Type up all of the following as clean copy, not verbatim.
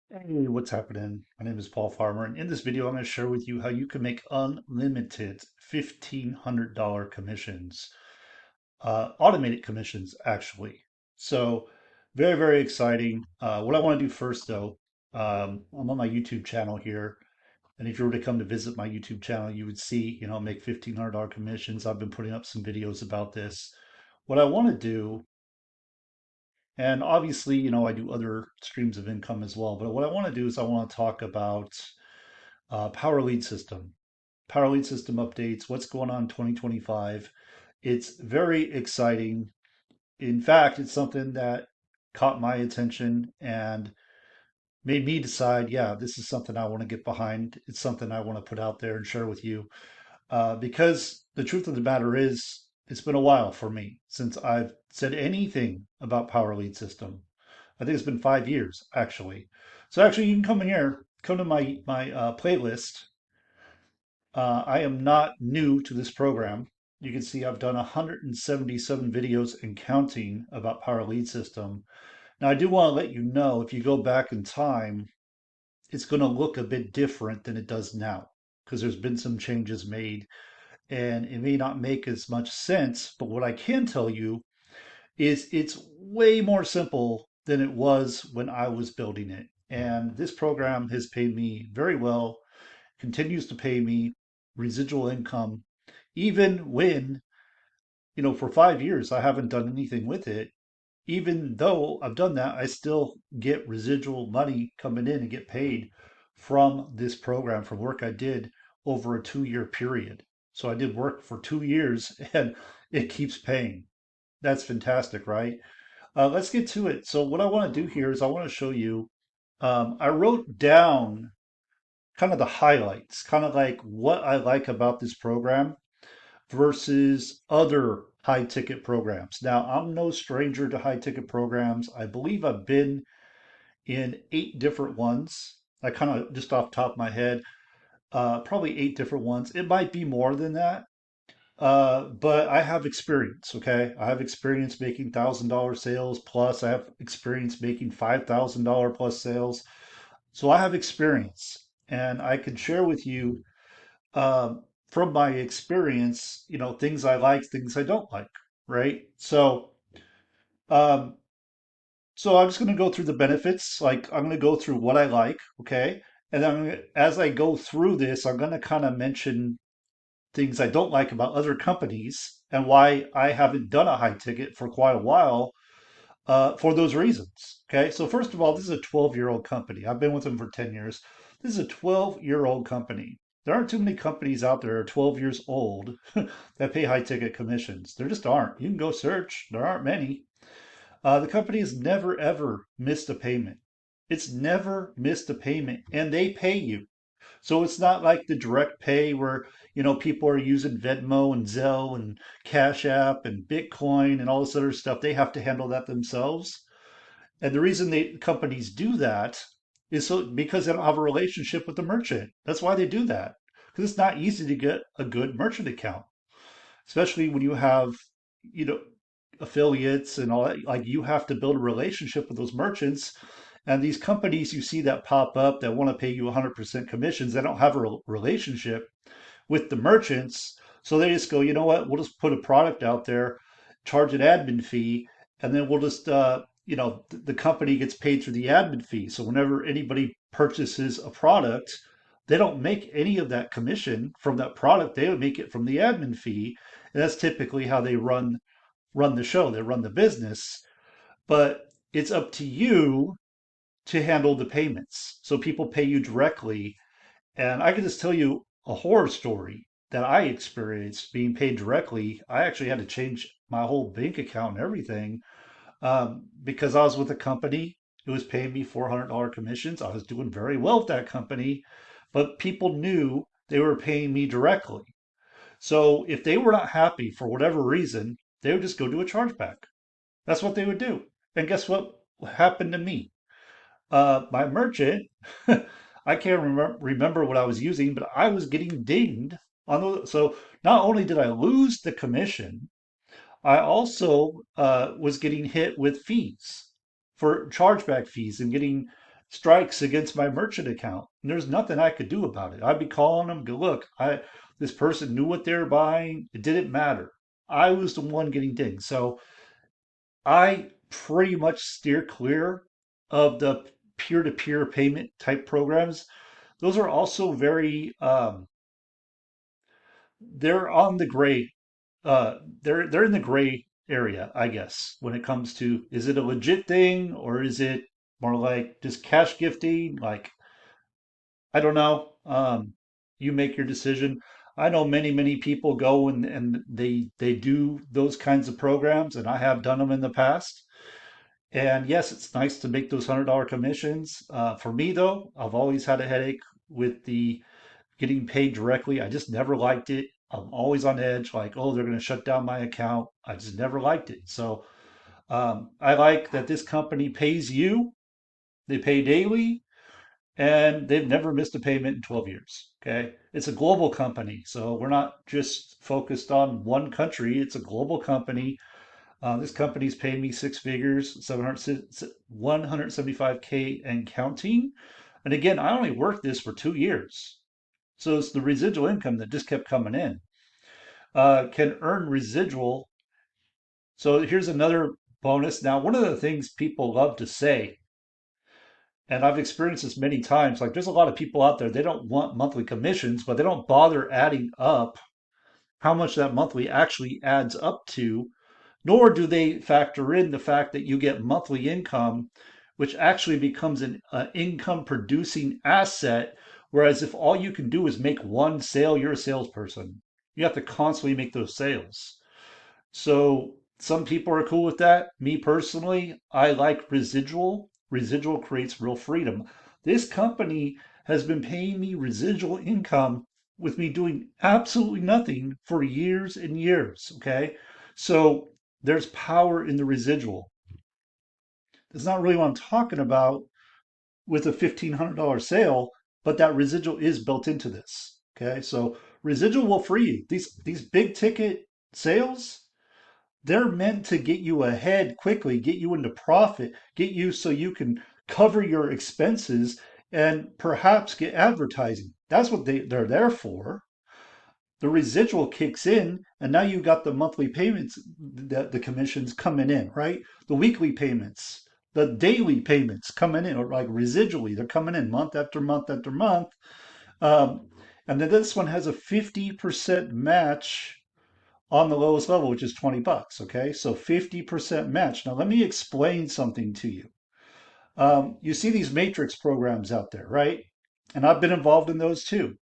Hey, what's happening? My name is Paul Farmer, and in this video, I'm going to share with you how you can make unlimited $1,500 commissions, automated commissions, actually. So, very, very exciting. What I want to do first, though, I'm on my YouTube channel here, and if you were to come to visit my YouTube channel, you would see, make $1,500 commissions. I've been putting up some videos about this. What I want to do, and obviously, I do other streams of income as well, but what I want to do is I want to talk about Power Lead System. Power Lead System updates, what's going on in 2025. It's very exciting. In fact, it's something that caught my attention and made me decide, yeah, this is something I want to get behind. It's something I want to put out there and share with you. Because the truth of the matter is, it's been a while for me since I've said anything about Power Lead System. I think it's been 5 years, actually. So actually, you can come in here, come to my playlist. I am not new to this program. You can see I've done 177 videos and counting about Power Lead System. Now, I do want to let you know if you go back in time, it's going to look a bit different than it does now because there's been some changes made and it may not make as much sense. But what I can tell you is it's way more simple than it was when I was building it. And this program has paid me very well, continues to pay me residual income even when, for 5 years, I haven't done anything with it. Even though I've done that, I still get residual money coming in and get paid from this program from work I did over a 2 year period. So I did work for 2 years and it keeps paying. That's fantastic, right? Let's get to it. So what I want to do here is I want to show you, I wrote down kind of the highlights, kind of like what I like about this program versus other high ticket programs. Now, I'm no stranger to high ticket programs. I believe I've been in 8 different ones. I kind of just off the top of my head, probably 8 different ones. It might be more than that, but I have experience. Okay, I have experience making $1,000 sales plus. I have experience making $5,000 plus sales. So I have experience, and I can share with you from my experience, things I like, things I don't like, right? Um, so I'm just going to go through the benefits. Like I'm going to go through what I like, okay? And then as I go through this, I'm going to kind of mention things I don't like about other companies and why I haven't done a high ticket for quite a while for those reasons. Okay, so first of all, this is a 12-year-old company. I've been with them for 10 years. This is a 12-year-old company. There aren't too many companies out there that are 12 years old that pay high ticket commissions. There just aren't. You can go search, there aren't many. The company has never ever missed a payment. It's never missed a payment, and they pay you. So it's not like the direct pay where, people are using Venmo and Zelle and Cash App and Bitcoin and all this other stuff. They have to handle that themselves. And the reason companies do that is so because they don't have a relationship with the merchant. That's why they do that. Because it's not easy to get a good merchant account, especially when you have, you know, affiliates and all that. Like you have to build a relationship with those merchants. And these companies you see that pop up that want to pay you 100% commissions, they don't have a relationship with the merchants. So they just go, you know what, we'll just put a product out there, charge an admin fee, and then we'll just, the company gets paid through the admin fee. So whenever anybody purchases a product, they don't make any of that commission from that product. They would make it from the admin fee. And that's typically how they run the show. They run the business. But it's up to you to handle the payments. So people pay you directly, and I can just tell you a horror story that I experienced being paid directly. I actually had to change my whole bank account and everything because I was with a company. It was paying me $400 commissions. I was doing very well with that company, but people knew they were paying me directly. So if they were not happy for whatever reason, they would just go do a chargeback. That's what they would do. And guess what happened to me? My merchant, I can't remember what I was using, but I was getting dinged on the. So not only did I lose the commission, I also was getting hit with fees for chargeback fees and getting strikes against my merchant account. And there's nothing I could do about it. I'd be calling them, go, look, this person knew what they were buying. It didn't matter. I was the one getting dinged. So I pretty much steer clear of the peer-to-peer payment type programs. Those are also very they're on the gray they're in the gray area, I guess, when it comes to is it a legit thing or is it more like just cash gifting? Like, I don't know. You make your decision. I know many people go and they do those kinds of programs, and I have done them in the past. And yes, it's nice to make those $100 commissions. For me, though, I've always had a headache with the getting paid directly. I just never liked it. I'm always on edge, like, oh, they're going to shut down my account. I just never liked it. So I like that this company pays you. They pay daily, and they've never missed a payment in 12 years. Okay. It's a global company. So we're not just focused on one country, it's a global company. This company's paid me six figures, 175K and counting. And again, I only worked this for 2 years. So it's the residual income that just kept coming in. Can earn residual. So here's another bonus. Now, one of the things people love to say, and I've experienced this many times, like there's a lot of people out there, they don't want monthly commissions, but they don't bother adding up how much that monthly actually adds up to, nor do they factor in the fact that you get monthly income, which actually becomes an income producing asset. Whereas if all you can do is make one sale, you're a salesperson. You have to constantly make those sales. So some people are cool with that. Me personally, I like residual. Residual creates real freedom. This company has been paying me residual income with me doing absolutely nothing for years and years. Okay. So there's power in the residual. That's not really what I'm talking about with a $1,500 sale, but that residual is built into this. Okay. So residual will free you. These big ticket sales, they're meant to get you ahead quickly, get you into profit, get you so you can cover your expenses and perhaps get advertising. That's what they're there for. The residual kicks in, and now you got the monthly payments, the commissions coming in, right? The weekly payments, the daily payments coming in, or like residually, they're coming in month after month after month. Um, and then this one has a 50% match on the lowest level, which is $20. Okay, so 50% match. Now, let me explain something to you. You see these matrix programs out there, right? And I've been involved in those too.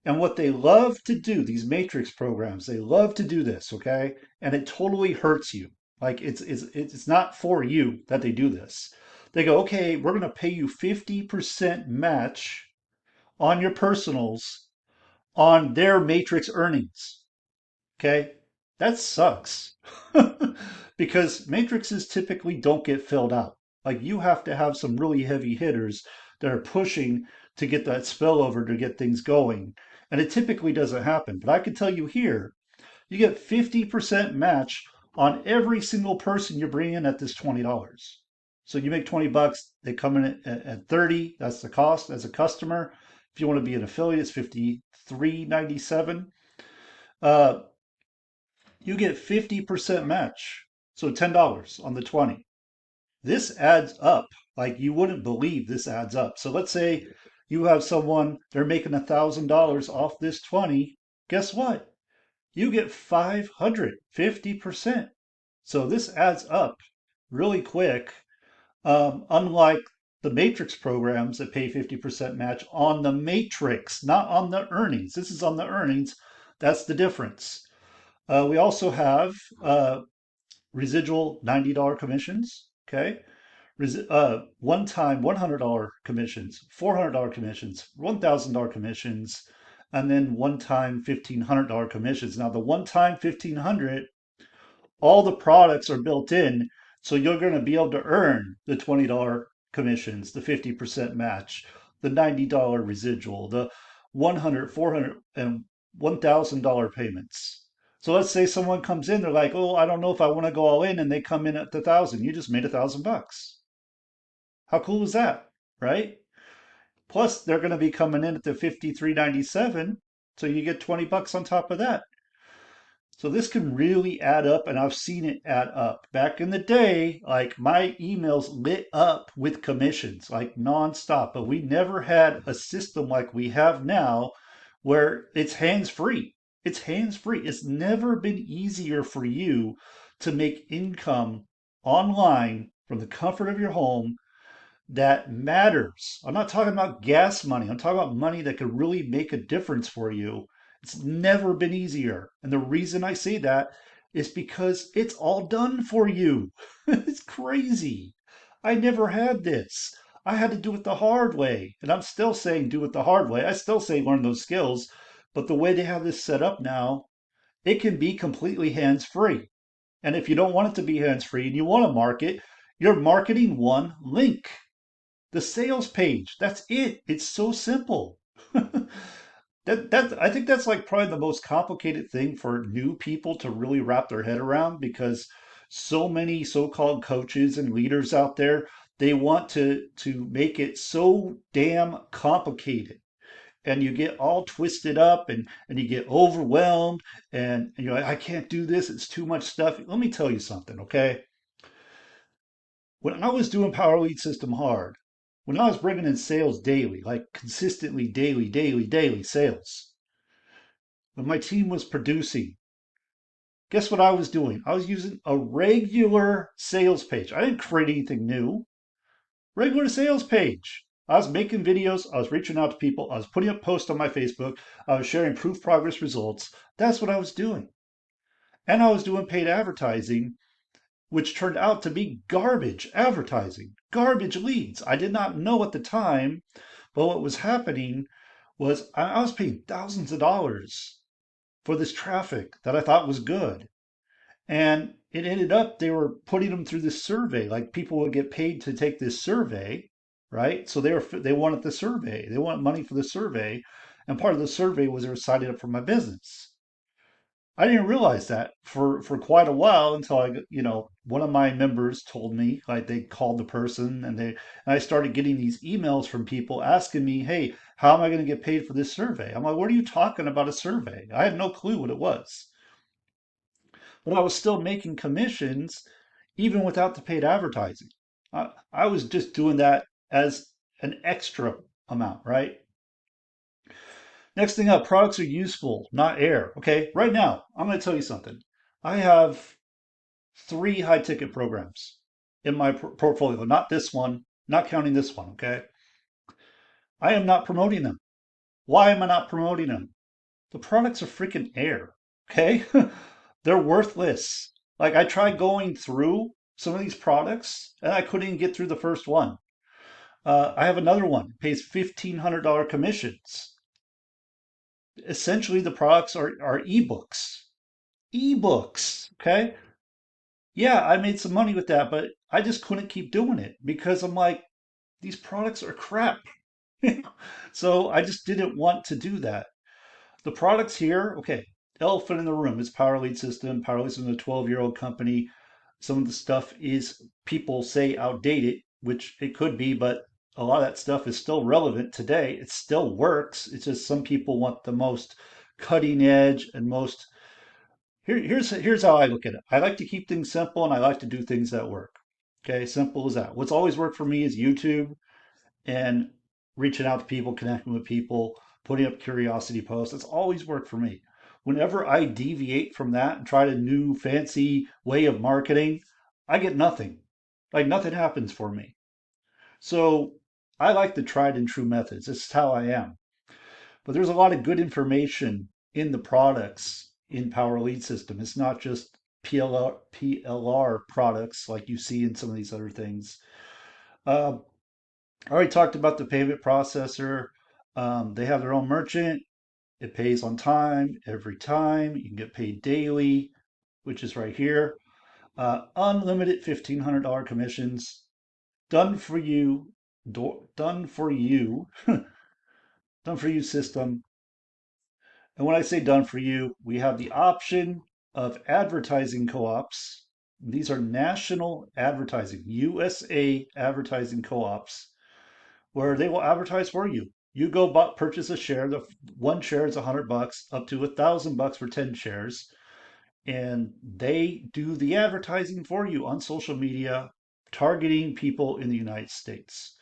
And what they love to do, these matrix programs, they love to do this, okay? And it totally hurts you. Like it's not for you that they do this. They go, okay, we're gonna pay you 50% match on your personals on their matrix earnings. Okay, that sucks because matrices typically don't get filled out. Like you have to have some really heavy hitters that are pushing to get that spillover to get things going. And it typically doesn't happen. But I can tell you here, you get 50% match on every single person you bring in at this $20. So you make $20, they come in at 30. That's the cost as a customer. If you want to be an affiliate, it's 53.97. Uh, you get 50% match. So $10 on the 20. This adds up. Like you wouldn't believe this adds up. So let's say you have someone, they're making $1,000 off this 20. Guess what? You get 550%. So this adds up really quick. Unlike the matrix programs that pay 50% match on the matrix, not on the earnings. This is on the earnings. That's the difference. We also have residual $90 commissions. Okay. One time $100 commissions, $400 commissions, $1,000 commissions, and then one time $1,500 commissions. Now, the one time 1,500, all the products are built in, so you're going to be able to earn the $20 commissions, the 50% match, the $90 residual, the 100, 400, and $1,000 payments. So let's say someone comes in, they're like, "Oh, I don't know if I want to go all in," and they come in at the 1,000. You just made $1,000. How cool is that? right? Plus, they're going to be coming in at the 53.97, so you get 20 bucks on top of that. So this can really add up, and I've seen it add up. Back in the day, like my emails lit up with commissions, like nonstop, but we never had a system like we have now where it's hands free. It's hands free. It's never been easier for you to make income online from the comfort of your home that matters. I'm not talking about gas money. I'm talking about money that could really make a difference for you. It's never been easier. And the reason I say that is because it's all done for you. It's crazy. I never had this. I had to do it the hard way. And I'm still saying do it the hard way. I still say learn those skills. But the way they have this set up now, it can be completely hands free. And if you don't want it to be hands free and you want to market, you're marketing one link, the sales page. That's it. It's so simple. That I think that's like probably the most complicated thing for new people to really wrap their head around because so many so-called coaches and leaders out there, they want to make it so damn complicated. And you get all twisted up and you get overwhelmed and you're like, I can't do this. It's too much stuff. Let me tell you something, okay? When I was doing Power Lead System hard, when I was bringing in sales daily, like consistently daily sales, when my team was producing, guess what I was doing? I was using a regular sales page. I didn't create anything new. Regular sales page. I was making videos. I was reaching out to people. I was putting up posts on my Facebook. I was sharing proof progress results. That's what I was doing. And I was doing paid advertising, which turned out to be garbage advertising, garbage leads. I did not know at the time, but what was happening was I was paying thousands of dollars for this traffic that I thought was good. And it ended up they were putting them through this survey. Like people would get paid to take this survey, right? So they wanted the survey. They wanted money for the survey. And part of the survey was they were signing up for my business. I didn't realize that for quite a while until one of my members told me, like they called the person and I started getting these emails from people asking me, "Hey, how am I going to get paid for this survey?" I'm like, "What are you talking about a survey?" I had no clue what it was. But I was still making commissions even without the paid advertising. I was just doing that as an extra amount, right? Next thing up, products are useful, not air. Okay, right now, I'm going to tell you something. I have three high ticket programs in my portfolio, not this one, not counting this one. Okay, I am not promoting them. Why am I not promoting them? The products are freaking air. Okay, they're worthless. Like I tried going through some of these products and I couldn't even get through the first one. I have another one, it pays $1,500 commissions. Essentially, the products are ebooks. Ebooks. Okay. Yeah, I made some money with that, but I just couldn't keep doing it because I'm like, these products are crap. So I just didn't want to do that. The products here, okay, elephant in the room is Power Lead System. Power Lead System is a 12-year-old company. Some of the stuff is people say outdated, which it could be, but a lot of that stuff is still relevant today. It still works. It's just some people want the most cutting edge and most. Here's how I look at it. I like to keep things simple and I like to do things that work. Okay, simple as that. What's always worked for me is YouTube and reaching out to people, connecting with people, putting up curiosity posts. It's always worked for me. Whenever I deviate from that and try a new fancy way of marketing, I get nothing. Like nothing happens for me. So I like the tried and true methods. This is how I am. But there's a lot of good information in the products in Power Lead System. It's not just PLR products like you see in some of these other things. Uh, I already talked about the payment processor. They have their own merchant. It pays on time every time. You can get paid daily, which is right here. Unlimited $1,500 commissions. Done for you. Done for you. Done for you system. And when I say done for you, we have the option of advertising co-ops. These are national advertising, USA advertising co-ops where they will advertise for you. You go purchase a share. The one share is $100, up to $1,000 for 10 shares, and they do the advertising for you on social media, targeting people in the United States.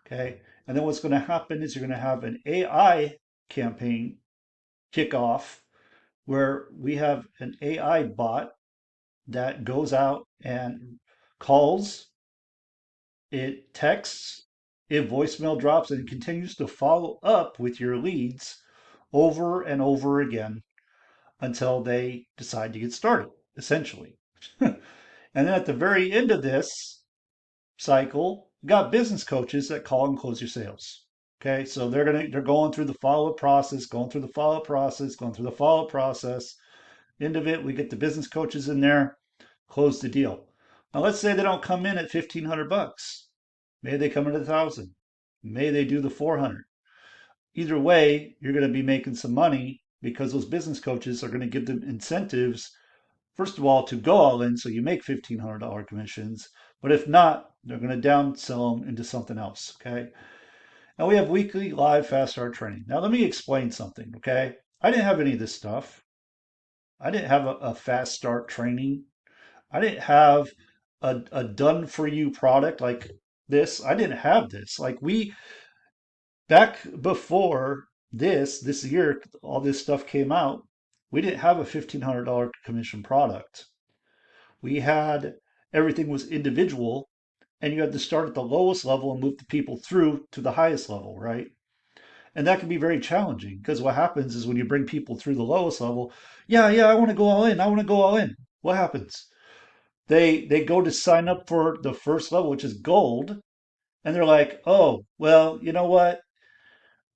Okay, and then what's going to happen is you're going to have an AI campaign kickoff where we have an AI bot that goes out and calls, it texts, it voicemail drops, and it continues to follow up with your leads over and over again until they decide to get started, essentially. And then at the very end of this cycle, you got business coaches that call and close your sales. Okay, so they're going through the follow-up process, going through the follow-up process, going through the follow-up process. End of it, we get the business coaches in there, close the deal. Now let's say they don't come in at $1,500. Maybe they come in at 1,000. Maybe they do the 400. Either way, you're going to be making some money because those business coaches are going to give them incentives, first of all, to go all in so you make $1,500 commissions. But if not, they're going to downsell them into something else. Okay. Now we have weekly live fast start training. Now let me explain something. Okay. I didn't have any of this stuff. I didn't have a fast start training. I didn't have a done for you product like this. I didn't have this. Like we back before this year, all this stuff came out. We didn't have a $1,500 commission product. We had everything was individual, and you had to start at the lowest level and move the people through to the highest level, right? And that can be very challenging because what happens is when you bring people through the lowest level, yeah, I want to go all in. I want to go all in. What happens? They go to sign up for the first level, which is gold, and they're like, "Oh, well, you know what?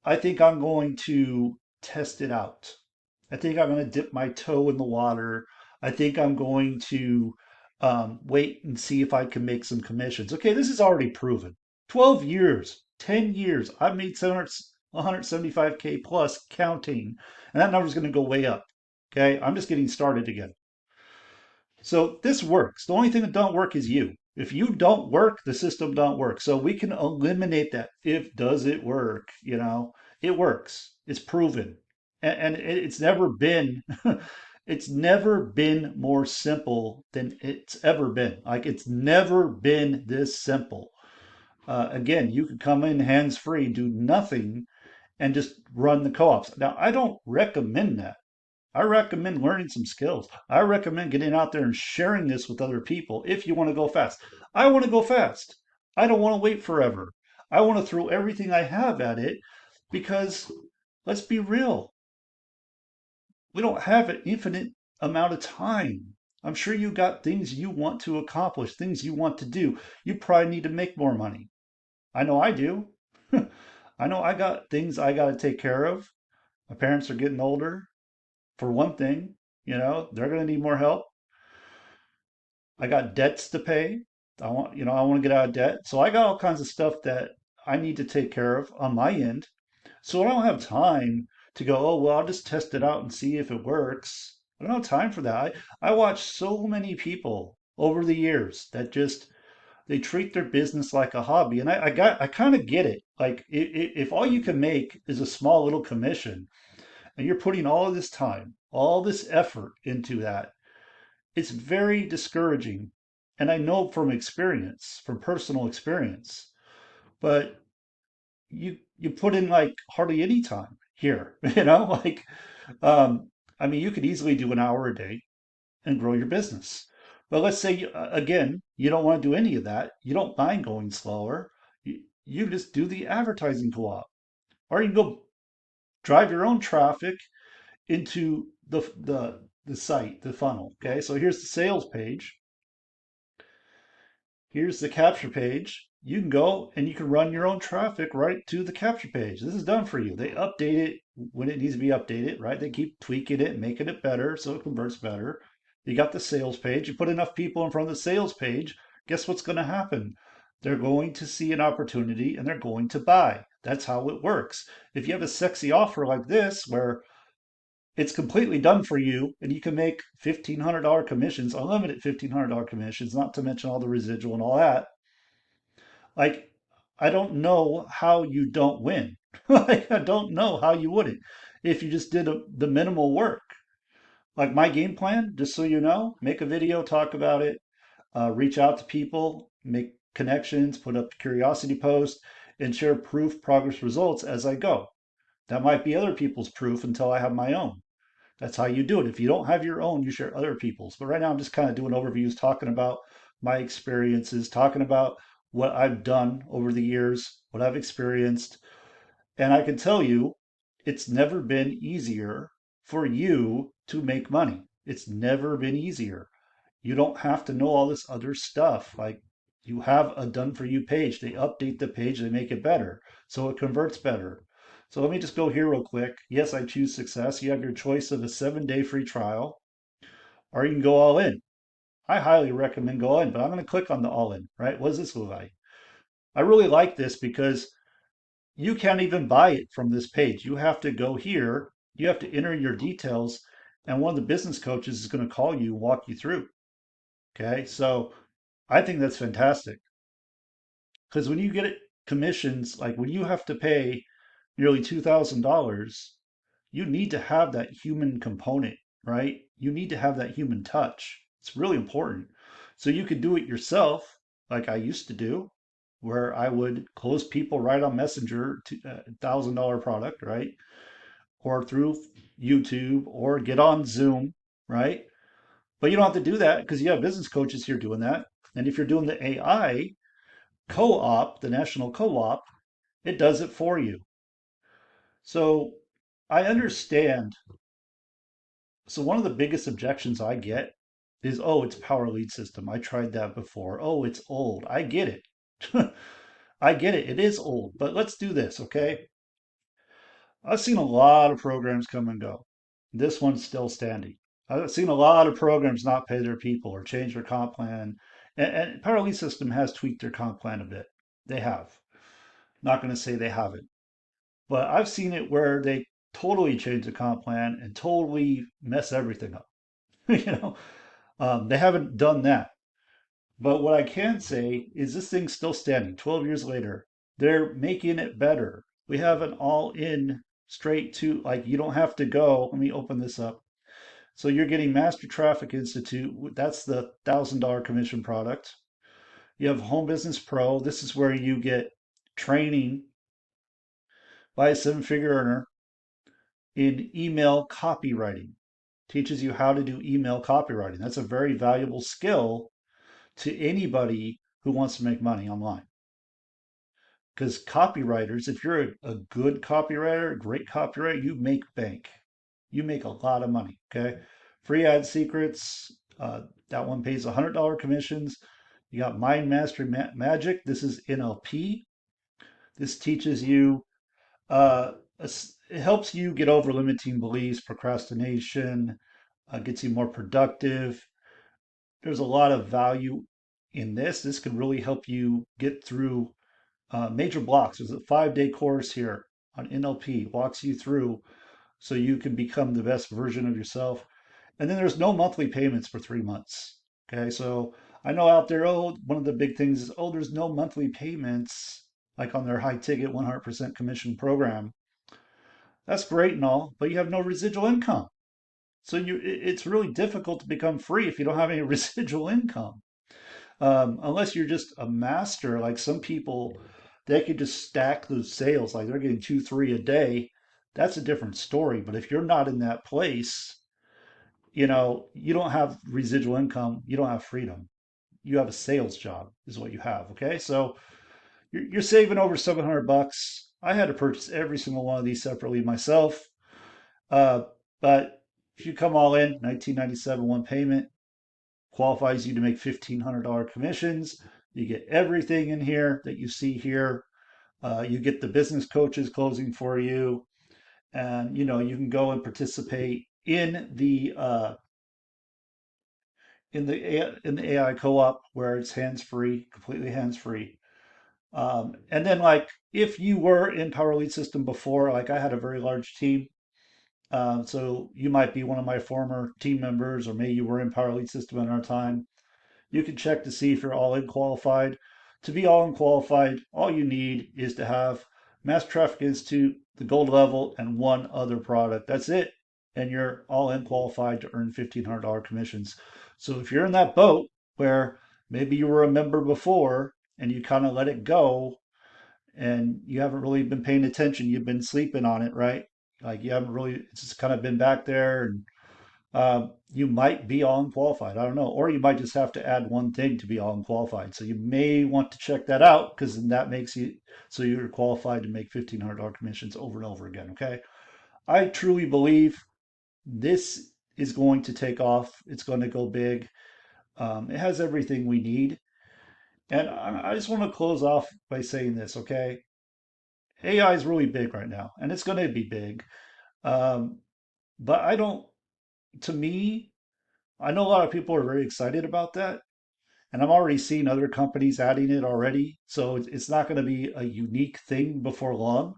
I think I'm going to test it out. I think I'm going to dip my toe in the water. I think I'm going to wait and see if I can make some commissions." Okay, this is already proven. 12 years, 10 years, I've made 700, 175K plus counting, and that number's going to go way up. Okay, I'm just getting started again. So this works. The only thing that don't work is you. If you don't work, the system don't work. So we can eliminate that. If does it work? It works. It's proven, and it's never been. It's never been more simple than it's ever been. Like it's never been this simple. Again, you could come in hands free, do nothing, and just run the co-ops. Now, I don't recommend that. I recommend learning some skills. I recommend getting out there and sharing this with other people if you want to go fast. I want to go fast. I don't want to wait forever. I want to throw everything I have at it because let's be real, we don't have an infinite amount of time. I'm sure you got things you want to accomplish, things you want to do. You probably need to make more money. I know I do. I know I got things I got to take care of. My parents are getting older. For one thing, they're going to need more help. I got debts to pay. I want to get out of debt. So I got all kinds of stuff that I need to take care of on my end. So I don't have time to go, oh, well, I'll just test it out and see if it works. I don't have time for that. I watch so many people over the years that just they treat their business like a hobby. And I kind of get it. Like if all you can make is a small little commission and you're putting all of this time, all this effort into that, it's very discouraging. And I know from experience, from personal experience, but you put in like hardly any time here, like I mean, you could easily do an hour a day and grow your business. But let's say again, you don't want to do any of that. You don't mind going slower. You just do the advertising co-op, or you can go drive your own traffic into the site, the funnel. Okay, so here's the sales page. Here's the capture page. You can go and you can run your own traffic right to the capture page. This is done for you. They update it when it needs to be updated, right? They keep tweaking it, making it better so it converts better. You got the sales page. You put enough people in front of the sales page, guess what's going to happen? They're going to see an opportunity and they're going to buy. That's how it works. If you have a sexy offer like this where it's completely done for you and you can make $1,500 commissions, unlimited $1,500 commissions, not to mention all the residual and all that, like I don't know how you don't win. Like, I don't know how you wouldn't if you just did the minimal work. Like my game plan, just so you know, make a video, talk about it, reach out to people, make connections, put up curiosity posts, and share proof, progress, results as I go. That might be other people's proof until I have my own. That's how you do it. If you don't have your own, you share other people's. But right now, I'm just kind of doing overviews, talking about my experiences, talking about what I've done over the years, what I've experienced. And I can tell you, it's never been easier for you to make money. It's never been easier. You don't have to know all this other stuff. Like you have a done for you page. They update the page, they make it better. So it converts better. So let me just go here real quick. Yes, I choose success. You have your choice of a 7-day free trial, or you can go all in. I highly recommend go all in, but I'm going to click on the all in, right? What does this look like? I really like this because you can't even buy it from this page. You have to go here, you have to enter your details, and one of the business coaches is going to call you and walk you through. Okay, so I think that's fantastic because when you get it commissions, like when you have to pay nearly $2,000, you need to have that human component, right? You need to have that human touch. It's really important. So you could do it yourself, like I used to do, where I would close people right on Messenger to $1,000 product, right? Or through YouTube or get on Zoom, right? But you don't have to do that because you have business coaches here doing that. And if you're doing the AI co-op, the national co-op, it does it for you. So I understand. So one of the biggest objections I get is, oh, it's power lead system. I tried that before. Oh, it's old. I get it. I get it. It is old. But let's do this, okay? I've seen a lot of programs come and go. This one's still standing. I've seen a lot of programs not pay their people or change their comp plan. And Power Lead System has tweaked their comp plan a bit. They have. Not going to say they haven't. But I've seen it where they totally change the comp plan and totally mess everything up. you know, they haven't done that. But what I can say is this thing's still standing 12 years later. They're making it better. We have an all in straight to, like, you don't have to go. Let me open this up. So you're getting Master Traffic Institute. That's the $1,000 commission product. You have Home Business Pro. This is where you get training by a 7-figure earner in email copywriting. Teaches you how to do email copywriting. That's a very valuable skill to anybody who wants to make money online. Because copywriters, if you're a good copywriter, a great copywriter, you make bank. You make a lot of money. Okay. Free ad secrets. That one pays $100 commissions. You got Mind Mastery Magic. This is NLP. This teaches you, it helps you get over limiting beliefs, procrastination, gets you more productive. There's a lot of value in this. This can really help you get through major blocks. There's a 5-day course here on NLP, walks you through so you can become the best version of yourself. And then there's no monthly payments for 3 months. Okay, so I know out there, oh, one of the big things is, oh, there's no monthly payments like on their high ticket 100% commission program. That's great and all, but you have no residual income. So it's really difficult to become free if you don't have any residual income. Unless you're just a master, like some people, they could just stack those sales, like they're getting two, three a day. That's a different story. But if you're not in that place, you don't have residual income, you don't have freedom. You have a sales job, is what you have. Okay, so you're saving over 700 bucks. I had to purchase every single one of these separately myself. Uh, but if you come all in, 1997 one payment, qualifies you to make $1,500 commissions. You get everything in here that you see here. You get the business coaches closing for you, and you can go and participate in the AI co-op where it's hands free, completely hands free. And then like if you were in Power Lead System before, like I had a very large team. So you might be one of my former team members, or maybe you were in Power Lead System at our time. You can check to see if you're all in qualified. To be all unqualified, all you need is to have Mass Traffic Institute, the gold level, and one other product. That's it. And you're all unqualified to earn $1,500 commissions. So if you're in that boat where maybe you were a member before and you kind of let it go and you haven't really been paying attention, you've been sleeping on it, right? Like you haven't really, it's just kind of been back there and you might be all unqualified. I don't know. Or you might just have to add one thing to be all unqualified. So you may want to check that out because then that makes you so you're qualified to make $1,500 commissions over and over again. Okay. I truly believe this is going to take off. It's going to go big. It has everything we need. And I just want to close off by saying this. Okay. AI is really big right now and it's going to be big. Um, but I don't, to me, I know a lot of people are very excited about that. And I'm already seeing other companies adding it already. So it's not going to be a unique thing before long.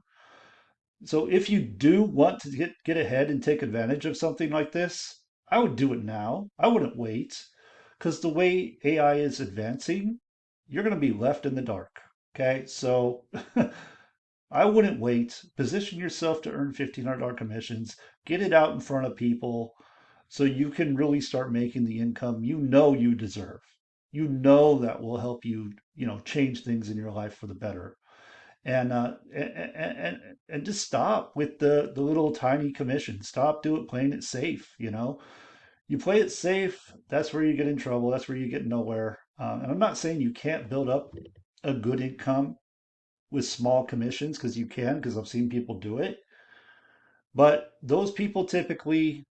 So if you do want to get ahead and take advantage of something like this, I would do it now. I wouldn't wait because the way AI is advancing, you're going to be left in the dark. Okay. So I wouldn't wait. Position yourself to earn $1,500 commissions. Get it out in front of people so you can really start making the income you know you deserve. You know that will help you, change things in your life for the better. And just stop with the little tiny commissions. Stop playing it safe. You play it safe. That's where you get in trouble. That's where you get nowhere. And I'm not saying you can't build up a good income with small commissions because you can, because I've seen people do it. But those people typically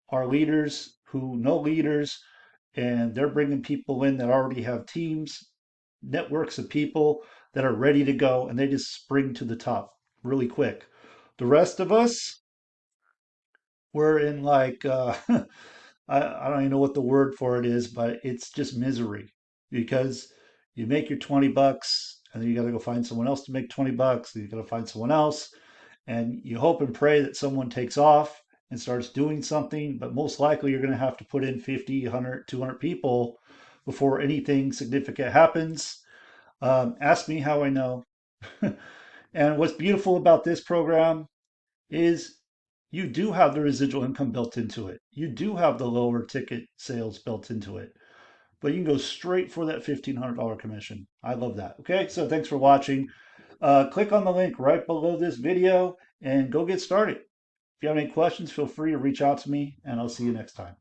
are leaders who know leaders, and they're bringing people in that already have teams, networks of people that are ready to go, and they just spring to the top really quick. The rest of us, we're in like, I don't even know what the word for it is, but it's just misery because you make your 20 bucks and then you got to go find someone else to make 20 bucks. And you got to find someone else and you hope and pray that someone takes off and starts doing something, but most likely you're going to have to put in 50, 100, 200 people before anything significant happens. Ask me how I know. And what's beautiful about this program is you do have the residual income built into it. You do have the lower ticket sales built into it, but you can go straight for that $1,500 commission. I love that. Okay, so thanks for watching. Click on the link right below this video and go get started. If you have any questions, feel free to reach out to me, and I'll see you next time.